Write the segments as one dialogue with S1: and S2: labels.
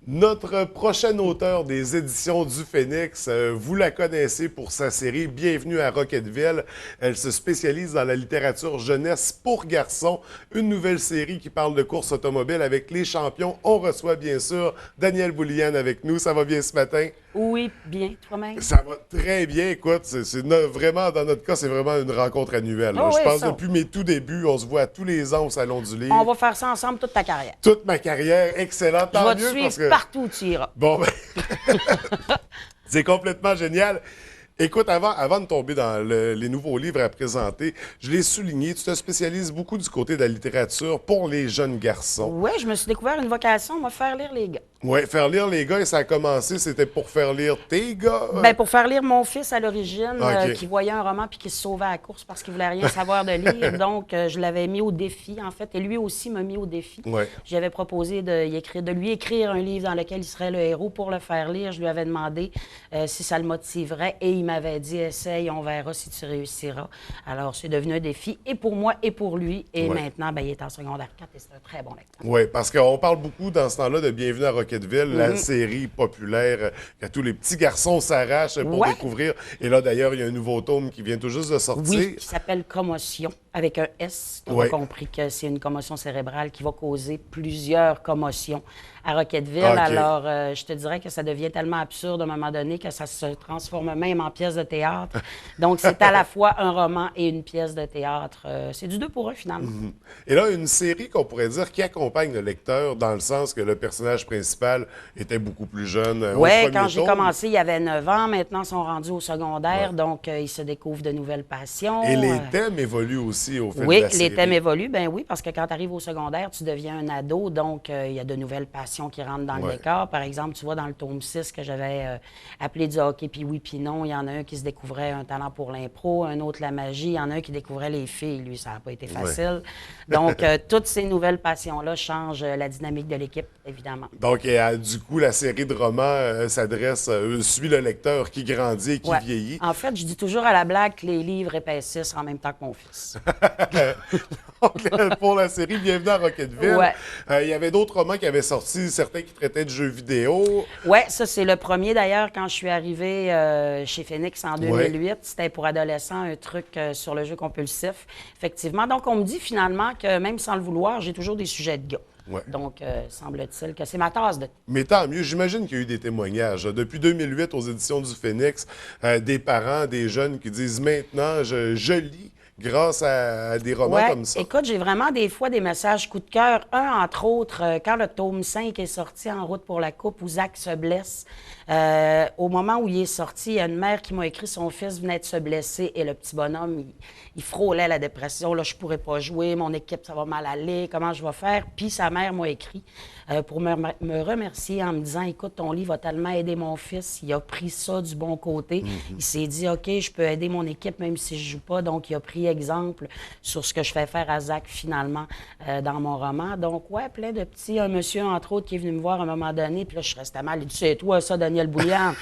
S1: Notre prochain auteur des éditions du Phénix, vous la connaissez pour sa série Bienvenue à Roquetteville. Elle se spécialise dans la littérature jeunesse pour garçons. Une nouvelle série qui parle de course automobile avec les champions. On reçoit bien sûr Daniel Boulian avec nous. Ça va bien ce matin?
S2: Oui, bien, toi-même.
S1: Ça va très bien. Écoute, vraiment, dans notre cas, c'est vraiment une rencontre annuelle, là.
S2: Oh
S1: Je
S2: oui,
S1: pense
S2: ça.
S1: depuis mes tout débuts, on se voit tous les ans au Salon du
S2: On
S1: Livre.
S2: va faire ça ensemble toute ta carrière.
S1: Toute ma carrière, excellent.
S2: Je
S1: Tant
S2: vais te
S1: mieux parce
S2: suivre
S1: que...
S2: partout où tu iras.
S1: Bon, ben, c'est complètement génial. Écoute, avant de tomber dans les nouveaux livres à présenter, je l'ai souligné, tu te spécialises beaucoup du côté de la littérature pour les jeunes garçons.
S2: Oui, je me suis découvert une vocation, moi, faire lire les gars.
S1: Oui, faire lire les gars, et ça a commencé, c'était pour faire lire tes gars.
S2: Ben, pour faire lire mon fils à l'origine,
S1: OK.
S2: qui voyait un roman puis qui se sauvait à la course parce qu'il voulait rien savoir de lire. Donc, je l'avais mis au défi, en fait, et lui aussi m'a mis au défi.
S1: Ouais.
S2: J'avais proposé de lui écrire un livre dans lequel il serait le héros pour le faire lire. Je lui avais demandé si ça le motiverait et il m'avait dit essaye, on verra si tu réussiras. Alors, c'est devenu un défi et pour moi et pour lui. Et
S1: Ouais.
S2: maintenant, ben, il est en secondaire 4 et c'est un très bon lecteur.
S1: Oui, parce qu'on parle beaucoup dans ce temps-là de Bienvenue à Roquetteville,
S2: Mm-hmm.
S1: la série populaire que tous les petits garçons s'arrachent pour
S2: Ouais.
S1: découvrir. Et là, d'ailleurs, il y a un nouveau tome qui vient tout juste de sortir.
S2: Oui, qui s'appelle commotion, avec un S. On
S1: Ouais.
S2: a compris que c'est une commotion cérébrale qui va causer plusieurs commotions à Roquetteville.
S1: OK.
S2: Alors, je te dirais que ça devient tellement absurde à un moment donné que ça se transforme même en pièce de théâtre. Donc, c'est à la fois un roman et une pièce de théâtre. C'est du deux pour un, finalement.
S1: Et là, une série qu'on pourrait dire qui accompagne le lecteur dans le sens que le personnage principal était beaucoup plus jeune. Au
S2: Oui,
S1: premier
S2: quand j'ai
S1: tome.
S2: commencé, il y avait 9 ans. Maintenant, ils sont rendus au secondaire.
S1: Ouais.
S2: Donc, ils se découvrent de nouvelles passions.
S1: Et les thèmes évoluent aussi au fil
S2: Oui,
S1: de la série.
S2: les thèmes évoluent, ben oui, parce que quand tu arrives au secondaire, tu deviens un ado, donc il y a de nouvelles passions qui rentrent dans le
S1: Ouais.
S2: décor. Par exemple, tu vois, dans le tome 6 que j'avais appelé du hockey, puis oui, puis non, il y en a un qui se découvrait un talent pour l'impro, un autre la magie, il y en a un qui découvrait les filles, lui, ça n'a pas été facile. Donc, toutes ces nouvelles passions-là changent la dynamique de l'équipe, évidemment.
S1: Donc, du coup, la série de romans suit le lecteur qui grandit et qui
S2: Ouais.
S1: vieillit.
S2: En fait, je dis toujours à la blague que les livres épaississent en même temps que mon fils.
S1: Donc, pour la série Bienvenue à Roquetteville,
S2: Ouais.
S1: il y avait d'autres romans qui avaient sorti, certains qui traitaient de jeux vidéo.
S2: Oui, ça, c'est le premier d'ailleurs. Quand je suis arrivée chez Phoenix en 2008, c'était pour adolescents un truc sur le jeu compulsif. Effectivement. Donc, on me dit finalement que même sans le vouloir, j'ai toujours des sujets de gars.
S1: Ouais.
S2: Donc, semble-t-il que c'est ma tasse de thé.
S1: Mais tant mieux, j'imagine qu'il y a eu des témoignages. Depuis 2008, aux éditions du Phénix, des parents, des jeunes qui disent maintenant, je lis grâce à des romans
S2: Ouais,
S1: comme ça.
S2: écoute, j'ai vraiment des fois des messages coup de cœur. Un, entre autres, quand le tome 5 est sorti en route pour la coupe, où Zach se blesse, au moment où il est sorti, il y a une mère qui m'a écrit son fils venait de se blesser et le petit bonhomme, il frôlait la dépression. Là, je pourrais pas jouer, mon équipe, ça va mal aller, comment je vais faire? Puis sa mère m'a écrit pour me remercier en me disant, écoute, ton livre a tellement aidé mon fils, il a pris ça du bon côté. Il s'est dit, OK, je peux aider mon équipe même si je joue pas. Donc, il a pris exemple sur ce que je fais faire à Zach finalement dans mon roman. Donc, ouais, plein de petits. Un monsieur, entre autres, qui est venu me voir à un moment donné, puis là, je restais mal. Il dit, c'est toi, ça, Daniel Boulian?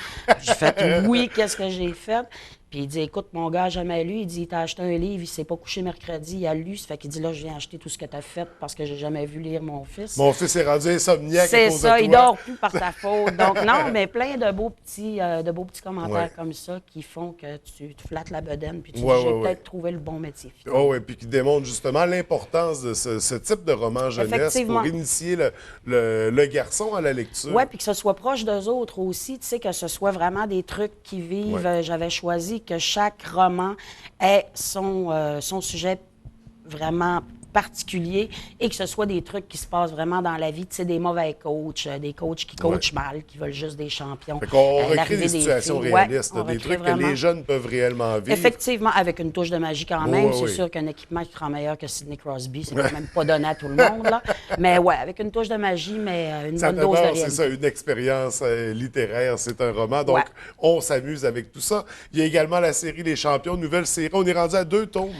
S2: J'ai fait, oui, qu'est-ce que j'ai fait? Puis il dit, écoute, mon gars, jamais lu. Il dit, il t'a acheté un livre, il s'est pas couché mercredi, il a lu. Ça fait qu'il dit, là, je viens acheter tout ce que tu as fait parce que j'ai jamais vu lire mon fils.
S1: Mon fils est rendu insomniaque à
S2: C'est
S1: cause
S2: ça,
S1: de
S2: il
S1: toi.
S2: dort plus par ta faute. Donc, non, mais plein de beaux petits commentaires
S1: Ouais.
S2: comme ça qui font que tu te flattes la bedaine puis tu
S1: Ouais,
S2: dis, j'ai
S1: ouais,
S2: peut-être
S1: ouais.
S2: trouvé le bon métier.
S1: Oh, oui, puis qui démontre justement l'importance de ce type de roman jeunesse
S2: Effectivement.
S1: pour initier le garçon à la lecture.
S2: Oui, puis que ce soit proche d'eux autres aussi, tu sais, que ce soit vraiment des trucs qui vivent.
S1: Ouais.
S2: J'avais choisi que chaque roman ait son sujet vraiment particulier et que ce soit des trucs qui se passent vraiment dans la vie, tu sais, des mauvais coachs, des coachs qui coachent mal, qui veulent juste des champions.
S1: Fait qu'on recrée
S2: l'arrivée
S1: des situations
S2: filles.
S1: réalistes,
S2: Ouais, on
S1: des
S2: recrée
S1: trucs que
S2: vraiment.
S1: les jeunes peuvent réellement vivre.
S2: Effectivement, avec une touche de magie quand
S1: Oui,
S2: même.
S1: oui,
S2: C'est
S1: oui.
S2: sûr qu'un équipement qui sera meilleur que Sidney Crosby, c'est quand même pas donné à tout le monde, là. Mais ouais, avec une touche de magie, mais une
S1: Ça
S2: bonne dose de
S1: demeure,
S2: réalité.
S1: c'est ça, une expérience littéraire, c'est un roman. Donc,
S2: Ouais.
S1: on s'amuse avec tout ça. Il y a également la série Les Champions, nouvelle série. On est rendu à 2 tomes.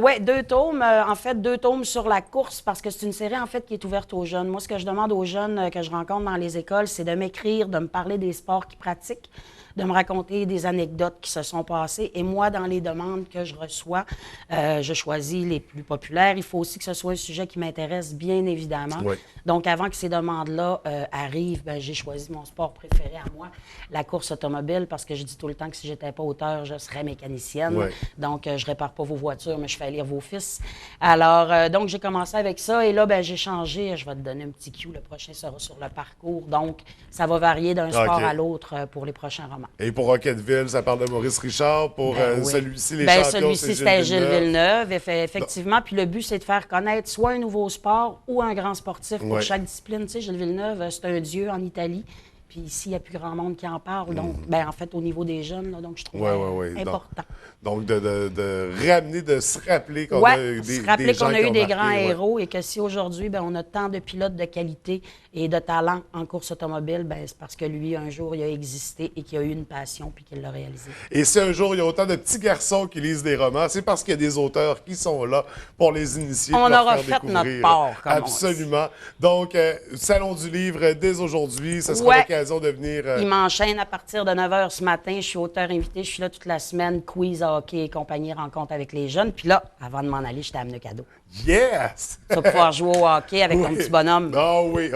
S2: Oui, 2 tomes. En fait, 2 tomes sur la course parce que c'est une série, en fait, qui est ouverte aux jeunes. Moi, ce que je demande aux jeunes que je rencontre dans les écoles, c'est de m'écrire, de me parler des sports qu'ils pratiquent. de me raconter des anecdotes qui se sont passées. Et moi, dans les demandes que je reçois, je choisis les plus populaires. Il faut aussi que ce soit un sujet qui m'intéresse, bien évidemment.
S1: Oui.
S2: Donc, avant que ces demandes-là arrivent, ben, j'ai choisi mon sport préféré à moi, la course automobile, parce que je dis tout le temps que si j'étais pas auteur, je serais mécanicienne.
S1: Oui.
S2: Donc, je répare pas vos voitures, mais je fais lire vos fils. Alors, donc, j'ai commencé avec ça. Et là, ben, j'ai changé. Je vais te donner un petit cue. Le prochain sera sur le parcours. Donc, ça va varier d'un sport
S1: OK.
S2: à l'autre pour les prochains romans.
S1: Et pour Roquetteville, ça parle de Maurice Richard. Pour
S2: Ben oui.
S1: celui-ci, les
S2: Ben,
S1: champions,
S2: celui-ci,
S1: c'est
S2: c'était
S1: Gilles
S2: Gilles
S1: Villeneuve.
S2: Villeneuve, effectivement. Puis le but, c'est de faire connaître soit un nouveau sport ou un grand sportif pour
S1: Ouais.
S2: chaque discipline. Tu sais, Gilles Villeneuve, c'est un dieu en Italie. Puis ici, il n'y a plus grand monde qui en parle. Donc, ben, en fait, au niveau des jeunes, là, donc je trouve
S1: Oui.
S2: important.
S1: Donc, de ramener, de se rappeler qu'on
S2: Oui,
S1: a eu
S2: se rappeler
S1: gens
S2: qu'on a
S1: qui
S2: eu
S1: ont
S2: des
S1: marqué,
S2: grands
S1: ouais.
S2: héros et que si aujourd'hui, ben, on a tant de pilotes de qualité et de talent en course automobile, ben, c'est parce que lui, un jour, il a existé et qu'il a eu une passion puis qu'il l'a réalisée.
S1: Et si un jour, il y a autant de petits garçons qui lisent des romans, c'est parce qu'il y a des auteurs qui sont là pour les initier.
S2: On
S1: pour leur
S2: aura
S1: faire
S2: fait notre
S1: découvrir.
S2: part, comme on dit.
S1: Absolument. Donc, Salon du livre dès aujourd'hui. Ce sera
S2: Ouais.
S1: l'occasion de venir...
S2: Il m'enchaîne à partir de 9 h ce matin. Je suis auteur invité. Je suis là toute la semaine. Quiz, hockey et compagnie, rencontre avec les jeunes. Puis là, avant de m'en aller, je t'ai amené un cadeau.
S1: Yes!
S2: Tu vas pouvoir jouer au hockey avec ton
S1: Oui.
S2: petit bonhomme.
S1: Ah oui.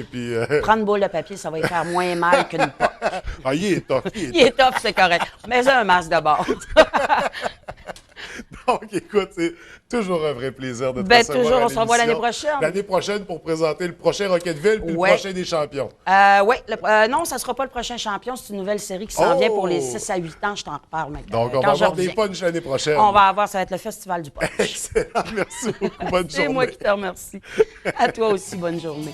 S1: Puis,
S2: Prends une boule de papier, ça va y faire moins mal qu'une poque.
S1: ah, il est top.
S2: Il est top, c'est correct. Mets un masque de bord.
S1: Donc, écoute, c'est toujours un vrai plaisir de te
S2: Ben,
S1: recevoir
S2: toujours,
S1: à
S2: on se revoit l'année
S1: l'émission.
S2: prochaine.
S1: L'année prochaine pour présenter le prochain Roquetteville puis
S2: Ouais.
S1: le prochain des champions.
S2: Oui, non, ça ne sera pas le prochain champion. C'est une nouvelle série qui s'en
S1: Oh!
S2: vient pour les 6 à 8 ans. Je t'en reparle maintenant.
S1: Donc, on va
S2: quand je
S1: avoir des
S2: reviens.
S1: punchs l'année prochaine.
S2: On va avoir, ça va être le festival du punch.
S1: Excellent. Merci beaucoup. Bonne
S2: C'est
S1: journée.
S2: moi qui te remercie. À toi aussi, bonne journée.